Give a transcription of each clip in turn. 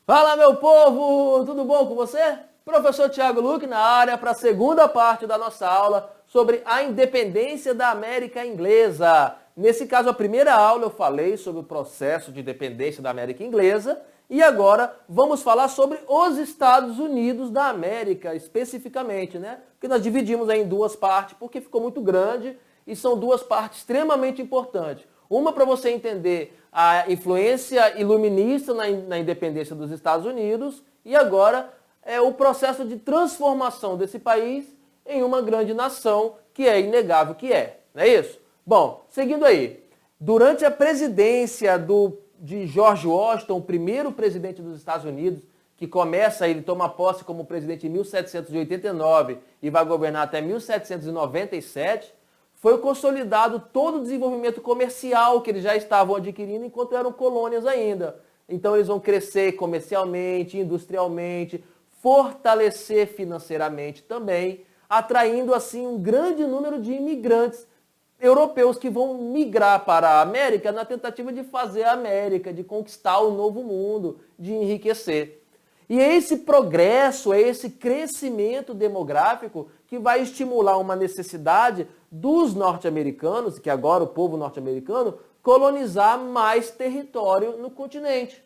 Fala, meu povo! Tudo bom com você? Professor Thiago Luque na área para a segunda parte da nossa aula sobre a independência da América Inglesa. Nesse caso, a primeira aula eu falei sobre o processo de independência da América Inglesa e agora vamos falar sobre os Estados Unidos da América, especificamente, né? Que nós dividimos aí em duas partes porque ficou muito grande e são duas partes extremamente importantes. Uma para você entender a influência iluminista na independência dos Estados Unidos e agora o processo de transformação desse país em uma grande nação, que é inegável que é. Não é isso? Bom, seguindo aí. Durante a presidência de George Washington, o primeiro presidente dos Estados Unidos, que ele toma posse como presidente em 1789 e vai governar até 1797, foi consolidado todo o desenvolvimento comercial que eles já estavam adquirindo enquanto eram colônias ainda. Então eles vão crescer comercialmente, industrialmente, fortalecer financeiramente também, atraindo assim um grande número de imigrantes europeus que vão migrar para a América na tentativa de fazer a América, de conquistar o novo mundo, de enriquecer. E é esse progresso, é esse crescimento demográfico que vai estimular uma necessidade dos norte-americanos, que agora o povo norte-americano, colonizar mais território no continente.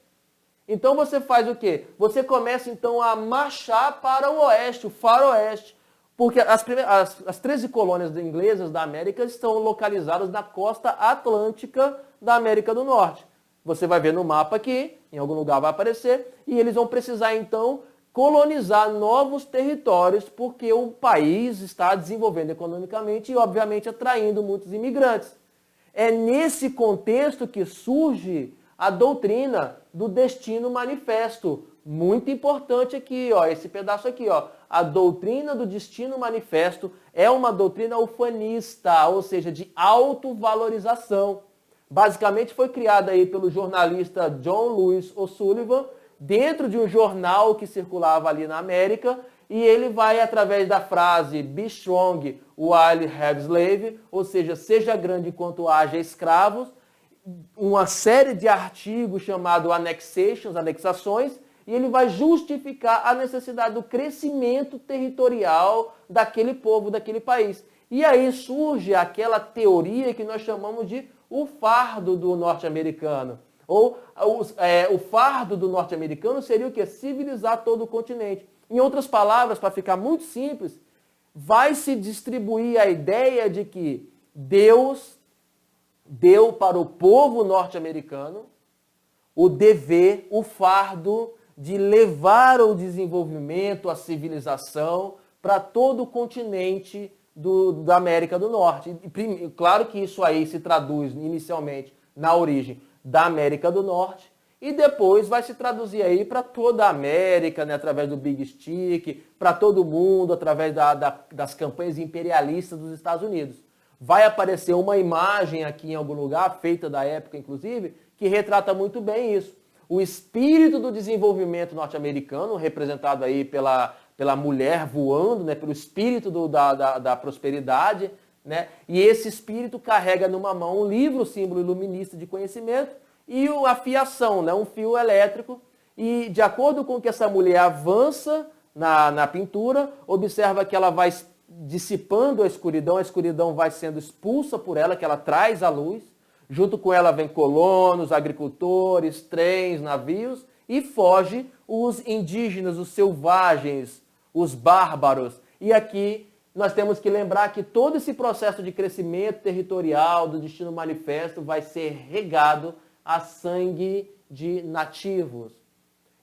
Então você faz o quê? Você começa então a marchar para o oeste, o faroeste, porque as 13 colônias inglesas da América estão localizadas na costa atlântica da América do Norte. Você vai ver no mapa aqui, em algum lugar vai aparecer, e eles vão precisar então colonizar novos territórios, porque o país está desenvolvendo economicamente e obviamente atraindo muitos imigrantes. É nesse contexto que surge a doutrina do Destino Manifesto. Muito importante aqui, ó, esse pedaço aqui, ó. A doutrina do Destino Manifesto é uma doutrina ufanista, ou seja, de autovalorização. Basicamente foi criada aí pelo jornalista John Lewis O'Sullivan, dentro de um jornal que circulava ali na América, e ele vai, através da frase Be strong while have slave, ou seja, seja grande enquanto haja escravos, uma série de artigos chamado anexações, e ele vai justificar a necessidade do crescimento territorial daquele povo, daquele país. E aí surge aquela teoria que nós chamamos de o fardo do norte-americano. Ou o fardo do norte-americano seria o quê? Civilizar todo o continente. Em outras palavras, para ficar muito simples, vai se distribuir a ideia de que Deus deu para o povo norte-americano o dever, o fardo de levar o desenvolvimento, a civilização para todo o continente da América do Norte. E, claro que isso aí se traduz inicialmente na origem da América do Norte e depois vai se traduzir aí para toda a América, né, através do Big Stick, para todo mundo, através das campanhas imperialistas dos Estados Unidos. Vai aparecer uma imagem aqui em algum lugar, feita da época inclusive, que retrata muito bem isso. O espírito do desenvolvimento norte-americano, representado aí pela mulher voando, né, pelo espírito da prosperidade, né, e esse espírito carrega numa mão um livro, símbolo iluminista de conhecimento, e a fiação, né, um fio elétrico, e de acordo com que essa mulher avança na pintura, observa que ela vai dissipando a escuridão vai sendo expulsa por ela, que ela traz a luz, junto com ela vem colonos, agricultores, trens, navios, e foge os indígenas, os selvagens, os bárbaros. E aqui nós temos que lembrar que todo esse processo de crescimento territorial do Destino Manifesto vai ser regado a sangue de nativos.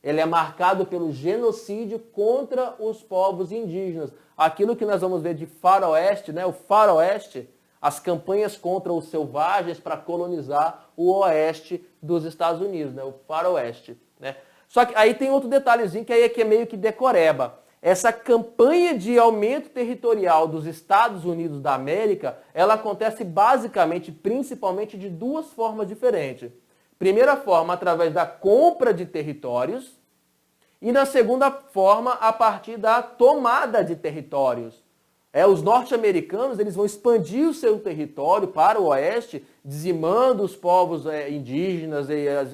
Ele é marcado pelo genocídio contra os povos indígenas. Aquilo que nós vamos ver de faroeste, né? O faroeste, as campanhas contra os selvagens para colonizar o oeste dos Estados Unidos, né? O faroeste, né? Só que aí tem outro detalhezinho que aí é que é meio que decoreba. Essa campanha de aumento territorial dos Estados Unidos da América, ela acontece basicamente, principalmente de duas formas diferentes. Primeira forma, através da compra de territórios, e na segunda forma, a partir da tomada de territórios. Os norte-americanos eles vão expandir o seu território para o oeste, dizimando os povos indígenas,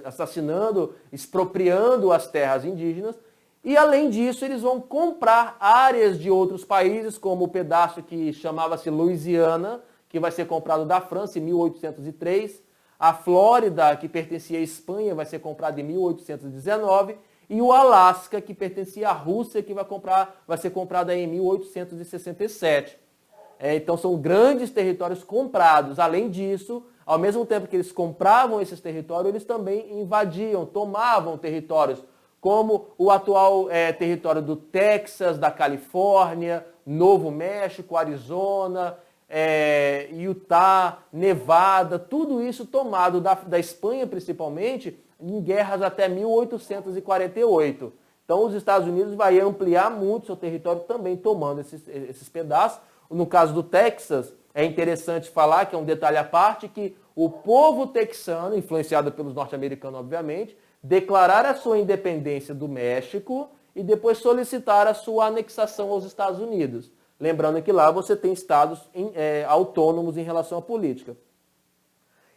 assassinando, expropriando as terras indígenas. E, além disso, eles vão comprar áreas de outros países, como o pedaço que chamava-se Louisiana, que vai ser comprado da França em 1803. A Flórida, que pertencia à Espanha, vai ser comprada em 1819. E o Alasca, que pertencia à Rússia, que vai ser comprada em 1867. Então, são grandes territórios comprados. Além disso, ao mesmo tempo que eles compravam esses territórios, eles também invadiam, tomavam territórios, como o atual território do Texas, da Califórnia, Novo México, Arizona, Utah, Nevada, tudo isso tomado da Espanha principalmente, em guerras até 1848. Então os Estados Unidos vai ampliar muito seu território também tomando esses pedaços. No caso do Texas, é interessante falar, que é um detalhe à parte, que o povo texano, influenciado pelos norte-americanos obviamente, declarar a sua independência do México e depois solicitar a sua anexação aos Estados Unidos. Lembrando que lá você tem estados autônomos em relação à política.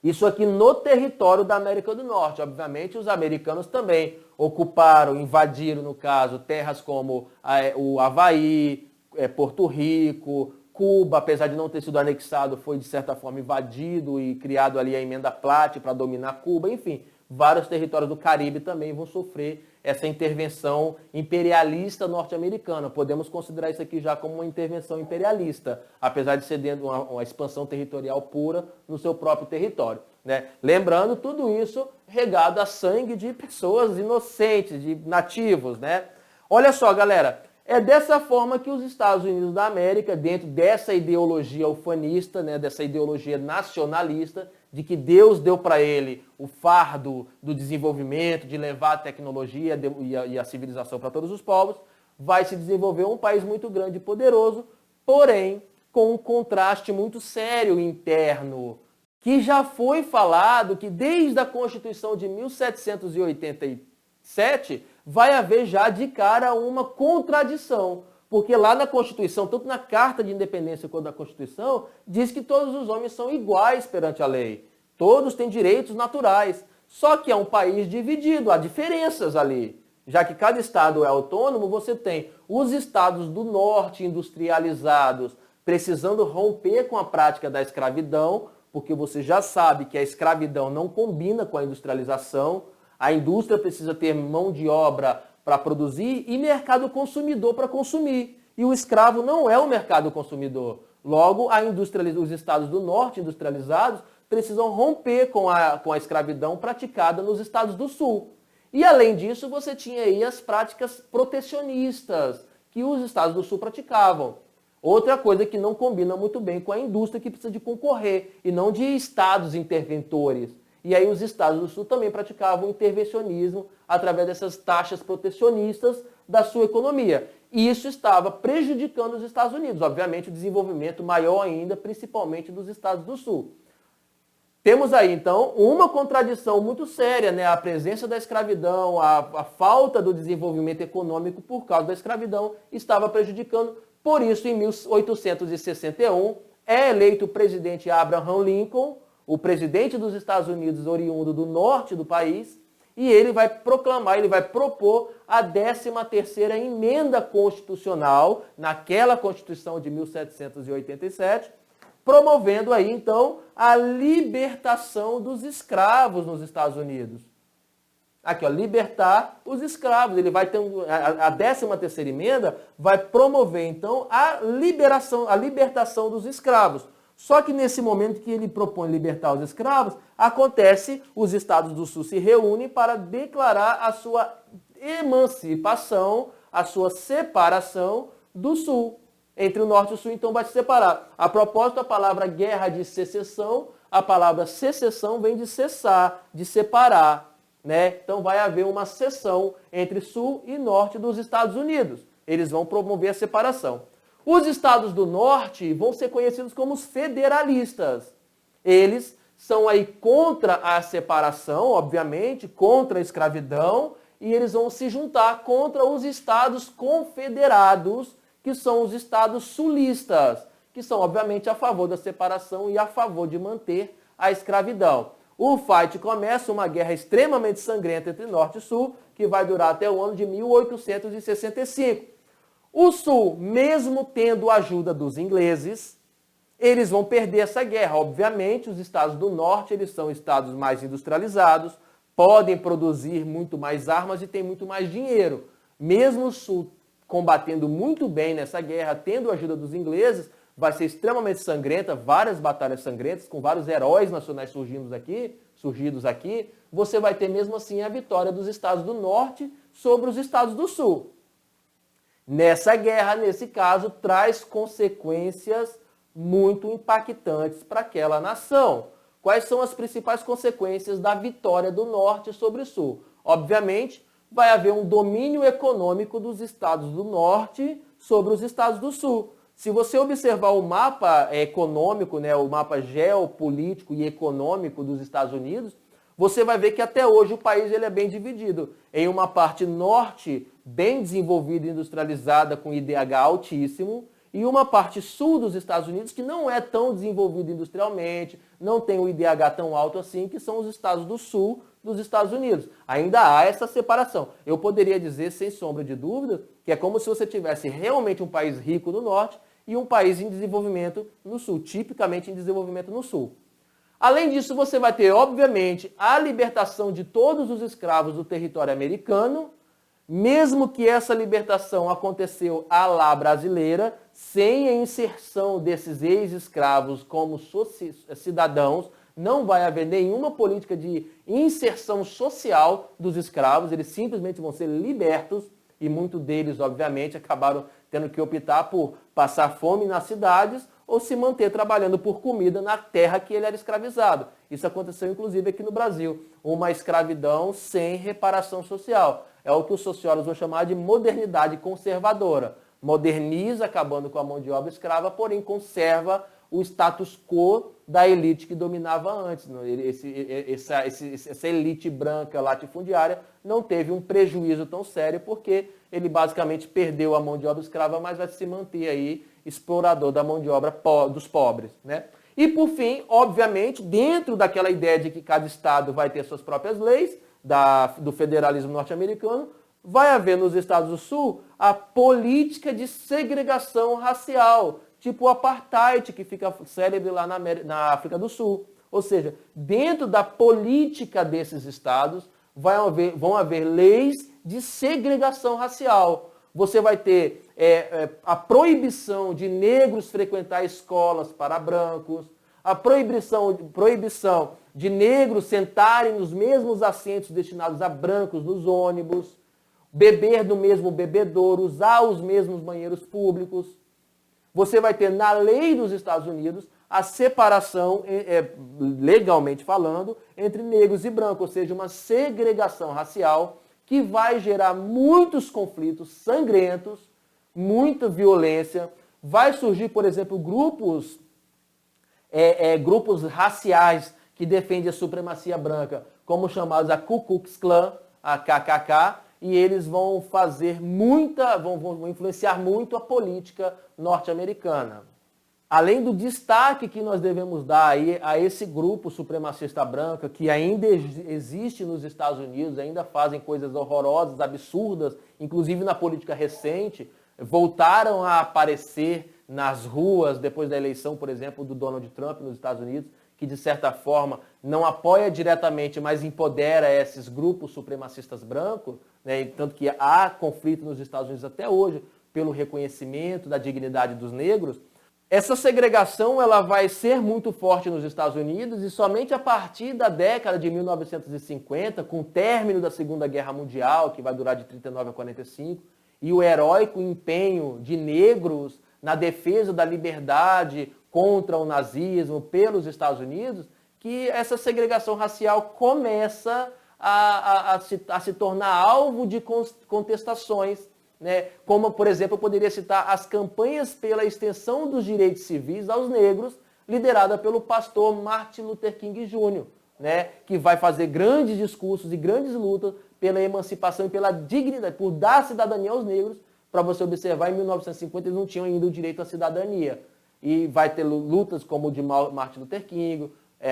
Isso aqui no território da América do Norte. Obviamente, os americanos também ocuparam, invadiram, no caso, terras como o Havaí, Porto Rico, Cuba, apesar de não ter sido anexado, foi de certa forma invadido e criado ali a Emenda Platt para dominar Cuba. Enfim, vários territórios do Caribe também vão sofrer essa intervenção imperialista norte-americana. Podemos considerar isso aqui já como uma intervenção imperialista, apesar de ser dentro de uma expansão territorial pura no seu próprio território, né? Lembrando, tudo isso regado a sangue de pessoas inocentes, de nativos, né? Olha só, galera, é dessa forma que os Estados Unidos da América, dentro dessa ideologia ufanista, né, dessa ideologia nacionalista, de que Deus deu para ele o fardo do desenvolvimento, de levar a tecnologia e a civilização para todos os povos, vai se desenvolver um país muito grande e poderoso, porém com um contraste muito sério interno, que já foi falado que desde a Constituição de 1787 vai haver já de cara uma contradição. Porque lá na Constituição, tanto na Carta de Independência quanto na Constituição, diz que todos os homens são iguais perante a lei. Todos têm direitos naturais. Só que é um país dividido, há diferenças ali. Já que cada estado é autônomo, você tem os estados do norte industrializados precisando romper com a prática da escravidão, porque você já sabe que a escravidão não combina com a industrialização. A indústria precisa ter mão de obra para produzir e mercado consumidor para consumir. E o escravo não é o mercado consumidor. Logo, os estados do norte industrializados precisam romper com a escravidão praticada nos estados do sul. E, além disso, você tinha aí as práticas protecionistas que os estados do sul praticavam. Outra coisa que não combina muito bem com a indústria, que precisa de concorrer e não de estados interventores. E aí os estados do sul também praticavam intervencionismo através dessas taxas protecionistas da sua economia. E isso estava prejudicando os Estados Unidos. Obviamente, o desenvolvimento maior ainda, principalmente dos estados do sul. Temos aí, então, uma contradição muito séria, né? A presença da escravidão, a falta do desenvolvimento econômico por causa da escravidão estava prejudicando. Por isso, em 1861, é eleito o presidente Abraham Lincoln, o presidente dos Estados Unidos, oriundo do norte do país, e ele vai propor a 13ª emenda constitucional, naquela Constituição de 1787, promovendo aí, então, a libertação dos escravos nos Estados Unidos. Aqui, ó, libertar os escravos. Ele vai ter a 13ª emenda vai promover, então, a libertação dos escravos. Só que nesse momento que ele propõe libertar os escravos, os estados do sul se reúnem para declarar a sua emancipação, a sua separação do sul. Entre o norte e o sul, então, vai se separar. A propósito, a palavra guerra de secessão, a palavra secessão vem de cessar, de separar, né? Então vai haver uma seção entre sul e norte dos Estados Unidos. Eles vão promover a separação. Os estados do norte vão ser conhecidos como os federalistas. Eles são aí contra a separação, obviamente, contra a escravidão, e eles vão se juntar contra os estados confederados, que que são os estados sulistas, que são, obviamente, a favor da separação e a favor de manter a escravidão. O fight começa uma guerra extremamente sangrenta entre Norte e Sul, que vai durar até o ano de 1865. O Sul, mesmo tendo a ajuda dos ingleses, eles vão perder essa guerra. Obviamente, os estados do Norte, eles são estados mais industrializados, podem produzir muito mais armas e têm muito mais dinheiro. Mesmo o Sul combatendo muito bem nessa guerra, tendo a ajuda dos ingleses, vai ser extremamente sangrenta, várias batalhas sangrentas, com vários heróis nacionais surgidos aqui, você vai ter mesmo assim a vitória dos estados do Norte sobre os estados do Sul. Nessa guerra, nesse caso, traz consequências muito impactantes para aquela nação. Quais são as principais consequências da vitória do Norte sobre o Sul? Obviamente, vai haver um domínio econômico dos estados do Norte sobre os estados do Sul. Se você observar o mapa econômico, né, o mapa geopolítico e econômico dos Estados Unidos, você vai ver que até hoje o país ele é bem dividido em uma parte norte bem desenvolvida e industrializada com IDH altíssimo e uma parte sul dos Estados Unidos que não é tão desenvolvida industrialmente, não tem o IDH tão alto assim, que são os estados do sul dos Estados Unidos. Ainda há essa separação. Eu poderia dizer, sem sombra de dúvida, que é como se você tivesse realmente um país rico no norte e um país em desenvolvimento no sul, tipicamente em desenvolvimento no sul. Além disso, você vai ter, obviamente, a libertação de todos os escravos do território americano, mesmo que essa libertação aconteceu à la brasileira, sem a inserção desses ex-escravos como cidadãos, não vai haver nenhuma política de inserção social dos escravos, eles simplesmente vão ser libertos, e muitos deles, obviamente, acabaram tendo que optar por passar fome nas cidades ou se manter trabalhando por comida na terra que ele era escravizado. Isso aconteceu, inclusive, aqui no Brasil. Uma escravidão sem reparação social. É o que os sociólogos vão chamar de modernidade conservadora. Moderniza, acabando com a mão de obra escrava, porém conserva o status quo da elite que dominava antes. Essa elite branca latifundiária não teve um prejuízo tão sério porque ele basicamente perdeu a mão de obra escrava, mas vai se manter aí explorador da mão de obra dos pobres, né? E por fim, obviamente, dentro daquela ideia de que cada estado vai ter suas próprias leis, do federalismo norte-americano, vai haver nos Estados do Sul a política de segregação racial, tipo o apartheid, que fica célebre lá na África do Sul. Ou seja, dentro da política desses estados vão haver leis de segregação racial. Você vai ter a proibição de negros frequentar escolas para brancos, a proibição de negros sentarem nos mesmos assentos destinados a brancos nos ônibus, beber do mesmo bebedouro, usar os mesmos banheiros públicos. Você vai ter na lei dos Estados Unidos a separação, legalmente falando, entre negros e brancos, ou seja, uma segregação racial que vai gerar muitos conflitos sangrentos, muita violência. Vai surgir, por exemplo, grupos raciais que defendem a supremacia branca, como chamados a Ku Klux Klan, a KKK, e eles vão vão influenciar muito a política norte-americana. Além do destaque que nós devemos dar aí a esse grupo supremacista branco, que ainda existe nos Estados Unidos, ainda fazem coisas horrorosas, absurdas, inclusive na política recente, voltaram a aparecer nas ruas depois da eleição, por exemplo, do Donald Trump nos Estados Unidos, que de certa forma não apoia diretamente, mas empodera esses grupos supremacistas brancos, né? Tanto que há conflito nos Estados Unidos até hoje pelo reconhecimento da dignidade dos negros. Essa segregação ela vai ser muito forte nos Estados Unidos e somente a partir da década de 1950, com o término da Segunda Guerra Mundial, que vai durar de 39 a 45, e o heróico empenho de negros na defesa da liberdade contra o nazismo pelos Estados Unidos, que essa segregação racial começa a se tornar alvo de contestações, né? Como, por exemplo, eu poderia citar as campanhas pela extensão dos direitos civis aos negros, liderada pelo pastor Martin Luther King Jr., né? Que vai fazer grandes discursos e grandes lutas pela emancipação e pela dignidade, por dar cidadania aos negros, para você observar, em 1950 eles não tinham ainda o direito à cidadania. E vai ter lutas como o de Martin Luther King,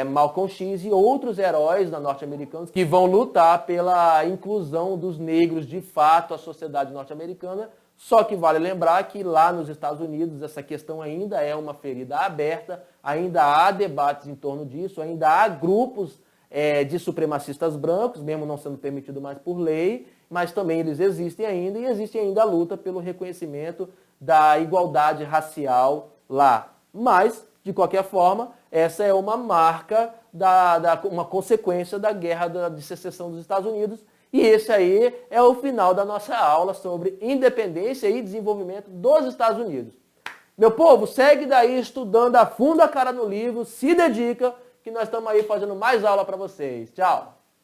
Malcolm X e outros heróis norte-americanos que vão lutar pela inclusão dos negros de fato à sociedade norte-americana. Só que vale lembrar que lá nos Estados Unidos essa questão ainda é uma ferida aberta, ainda há debates em torno disso, ainda há grupos de supremacistas brancos, mesmo não sendo permitido mais por lei, mas também eles existem ainda, e existe ainda a luta pelo reconhecimento da igualdade racial lá. Mas, de qualquer forma, essa é uma marca, uma consequência da guerra de secessão dos Estados Unidos, e esse aí é o final da nossa aula sobre independência e desenvolvimento dos Estados Unidos. Meu povo, segue daí estudando a fundo a cara no livro, se dedica, que nós estamos aí fazendo mais aula para vocês. Tchau!